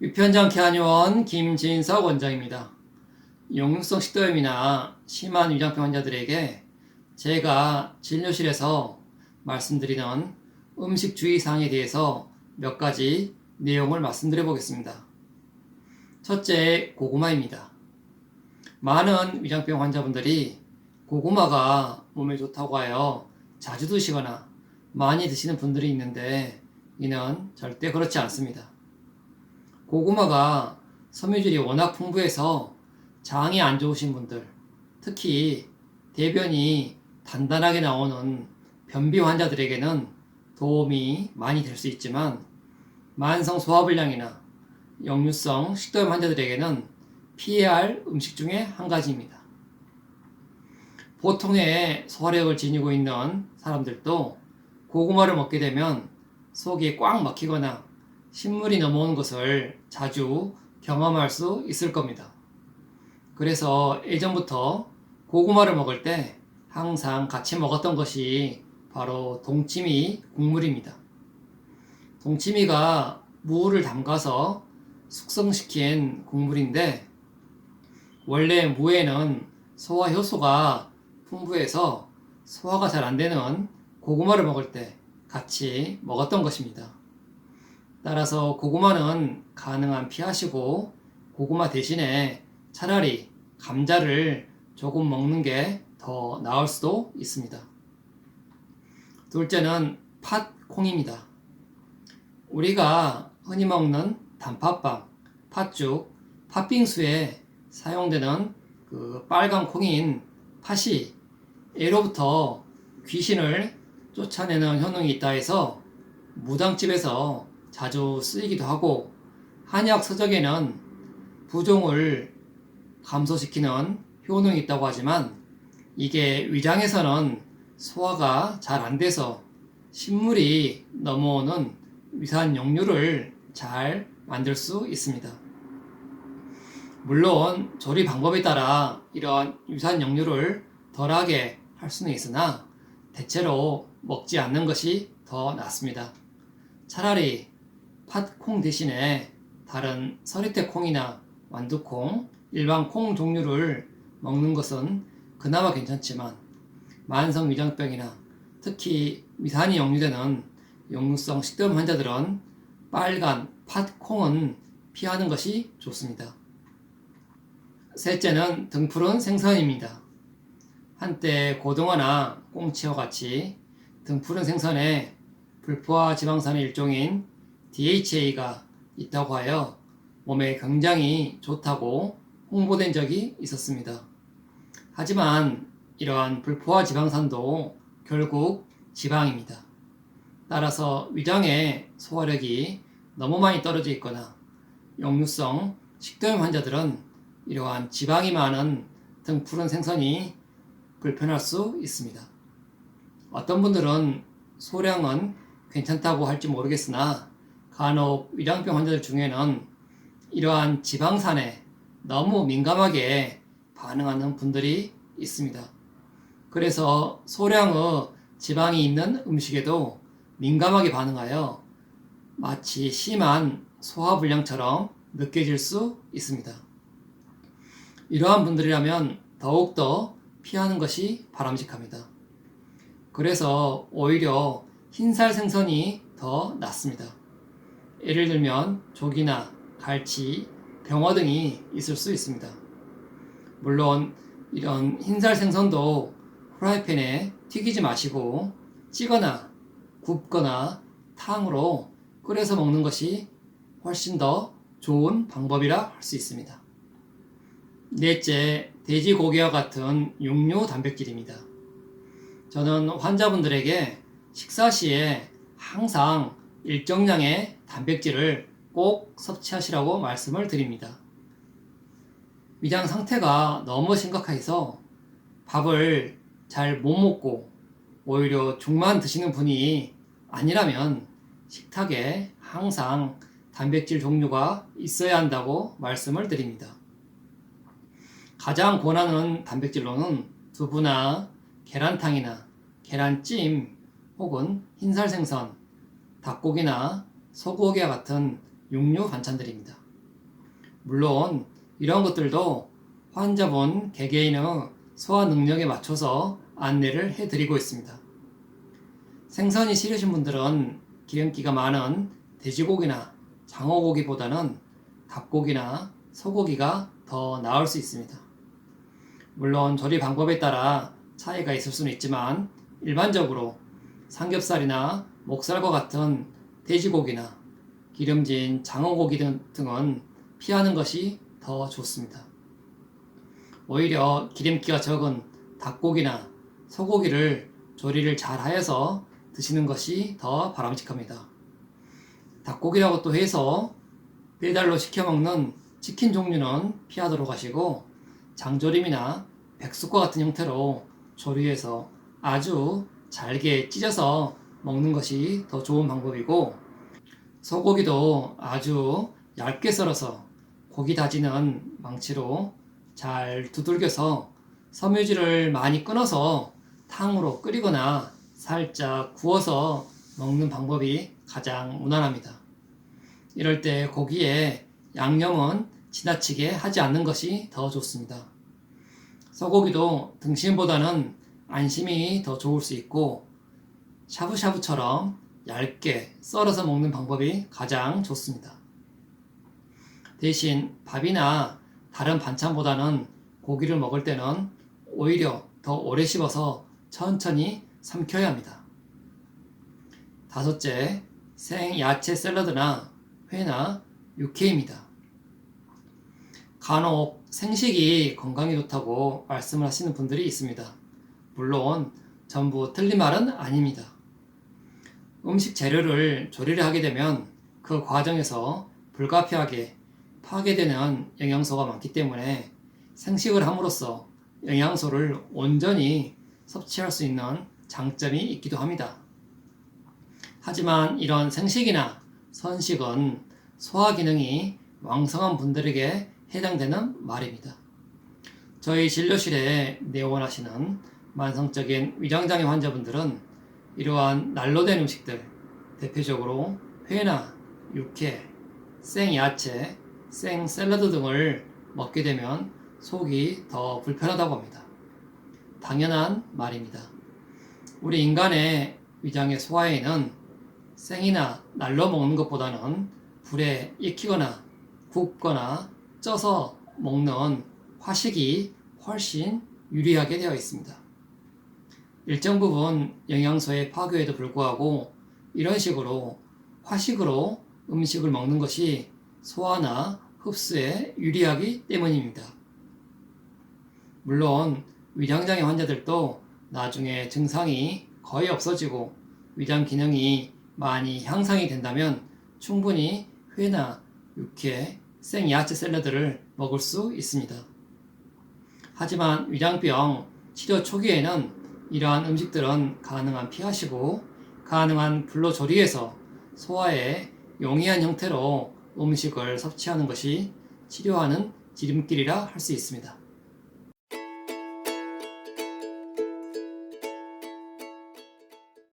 위편장 개한의원 김진석 원장입니다. 역류성 식도염이나 심한 위장병 환자들에게 제가 진료실에서 말씀드리는 음식 주의사항에 대해서 몇 가지 내용을 말씀드려 보겠습니다. 첫째, 고구마입니다. 많은 위장병 환자분들이 고구마가 몸에 좋다고 하여 자주 드시거나 많이 드시는 분들이 있는데 이는 절대 그렇지 않습니다. 고구마가 섬유질이 워낙 풍부해서 장이 안 좋으신 분들, 특히 대변이 단단하게 나오는 변비 환자들에게는 도움이 많이 될 수 있지만 만성 소화불량이나 역류성 식도염 환자들에게는 피해야 할 음식 중에 한 가지입니다. 보통의 소화력을 지니고 있는 사람들도 고구마를 먹게 되면 속이 꽉 막히거나 신물이 넘어오는 것을 자주 경험할 수 있을 겁니다. 그래서 예전부터 고구마를 먹을 때 항상 같이 먹었던 것이 바로 동치미 국물입니다. 동치미가 무를 담가서 숙성시킨 국물인데 원래 무에는 소화 효소가 풍부해서 소화가 잘 안 되는 고구마를 먹을 때 같이 먹었던 것입니다. 따라서 고구마는 가능한 피하시고 고구마 대신에 차라리 감자를 조금 먹는 게 더 나을 수도 있습니다. 둘째는 팥콩입니다. 우리가 흔히 먹는 단팥빵, 팥죽, 팥빙수에 사용되는 그 빨간 콩인 팥이 예로부터 귀신을 쫓아내는 효능이 있다 해서 무당집에서 자주 쓰이기도 하고 한약 서적에는 부종을 감소시키는 효능이 있다고 하지만 이게 위장에서는 소화가 잘 안 돼서 신물이 넘어오는 위산 역류를 잘 만들 수 있습니다. 물론 조리 방법에 따라 이런 위산 역류를 덜하게 할 수는 있으나 대체로 먹지 않는 것이 더 낫습니다. 차라리 팥콩 대신에 다른 서리태콩이나 완두콩, 일반 콩 종류를 먹는 것은 그나마 괜찮지만 만성 위장병이나 특히 위산이 역류되는 역류성 식도염 환자들은 빨간 팥콩은 피하는 것이 좋습니다. 셋째는 등푸른 생선입니다. 한때 고등어나 꽁치와 같이 등푸른 생선에 불포화 지방산의 일종인 DHA가 있다고 하여 몸에 굉장히 좋다고 홍보된 적이 있었습니다. 하지만 이러한 불포화 지방산도 결국 지방입니다. 따라서 위장의 소화력이 너무 많이 떨어져 있거나 역류성 식도염 환자들은 이러한 지방이 많은 등푸른 생선이 불편할 수 있습니다. 어떤 분들은 소량은 괜찮다고 할지 모르겠으나 간혹 위장병 환자들 중에는 이러한 지방산에 너무 민감하게 반응하는 분들이 있습니다. 그래서 소량의 지방이 있는 음식에도 민감하게 반응하여 마치 심한 소화불량처럼 느껴질 수 있습니다. 이러한 분들이라면 더욱더 피하는 것이 바람직합니다. 그래서 오히려 흰살 생선이 더 낫습니다. 예를 들면 조기나 갈치, 병어 등이 있을 수 있습니다. 물론 이런 흰살 생선도 프라이팬에 튀기지 마시고 찌거나 굽거나 탕으로 끓여서 먹는 것이 훨씬 더 좋은 방법이라 할 수 있습니다. 넷째, 돼지고기와 같은 육류 단백질입니다. 저는 환자분들에게 식사 시에 항상 일정량의 단백질을 꼭 섭취하시라고 말씀을 드립니다. 위장 상태가 너무 심각해서 밥을 잘 못 먹고 오히려 죽만 드시는 분이 아니라면 식탁에 항상 단백질 종류가 있어야 한다고 말씀을 드립니다. 가장 권하는 단백질로는 두부나 계란탕이나 계란찜 혹은 흰살 생선, 닭고기나 소고기와 같은 육류 반찬들입니다. 물론 이런 것들도 환자분 개개인의 소화 능력에 맞춰서 안내를 해드리고 있습니다. 생선이 싫으신 분들은 기름기가 많은 돼지고기나 장어고기보다는 닭고기나 소고기가 더 나을 수 있습니다. 물론 조리 방법에 따라 차이가 있을 수는 있지만 일반적으로 삼겹살이나 목살과 같은 돼지고기나 기름진 장어고기 등은 피하는 것이 더 좋습니다. 오히려 기름기가 적은 닭고기나 소고기를 조리를 잘 하여서 드시는 것이 더 바람직합니다. 닭고기라고 또 해서 배달로 시켜 먹는 치킨 종류는 피하도록 하시고 장조림이나 백숙과 같은 형태로 조리해서 아주 잘게 찢어서 먹는 것이 더 좋은 방법이고, 소고기도 아주 얇게 썰어서 고기 다지는 망치로 잘 두들겨서 섬유질을 많이 끊어서 탕으로 끓이거나 살짝 구워서 먹는 방법이 가장 무난합니다. 이럴 때 고기에 양념은 지나치게 하지 않는 것이 더 좋습니다. 소고기도 등심보다는 안심이 더 좋을 수 있고 샤브샤브처럼 얇게 썰어서 먹는 방법이 가장 좋습니다. 대신 밥이나 다른 반찬보다는 고기를 먹을 때는 오히려 더 오래 씹어서 천천히 삼켜야 합니다. 다섯째, 생야채 샐러드나 회나 육회입니다. 간혹 생식이 건강에 좋다고 말씀을 하시는 분들이 있습니다. 물론 전부 틀린 말은 아닙니다. 음식 재료를 조리를 하게 되면 그 과정에서 불가피하게 파괴되는 영양소가 많기 때문에 생식을 함으로써 영양소를 온전히 섭취할 수 있는 장점이 있기도 합니다. 하지만 이런 생식이나 선식은 소화 기능이 왕성한 분들에게 해당되는 말입니다. 저희 진료실에 내원하시는 만성적인 위장장애 환자분들은 이러한 난로된 음식들, 대표적으로 회나 육회, 생야채, 생샐러드 등을 먹게 되면 속이 더 불편하다고 합니다. 당연한 말입니다. 우리 인간의 위장의 소화에는 생이나 날로 먹는 것보다는 불에 익히거나 굽거나 쪄서 먹는 화식이 훨씬 유리하게 되어 있습니다. 일정 부분 영양소의 파괴에도 불구하고 이런 식으로 화식으로 음식을 먹는 것이 소화나 흡수에 유리하기 때문입니다. 물론 위장장애 환자들도 나중에 증상이 거의 없어지고 위장 기능이 많이 향상이 된다면 충분히 회나 육회, 생야채 샐러드를 먹을 수 있습니다. 하지만 위장병 치료 초기에는 이러한 음식들은 가능한 피하시고 가능한 불로 조리해서 소화에 용이한 형태로 음식을 섭취하는 것이 치료하는 지름길이라 할 수 있습니다.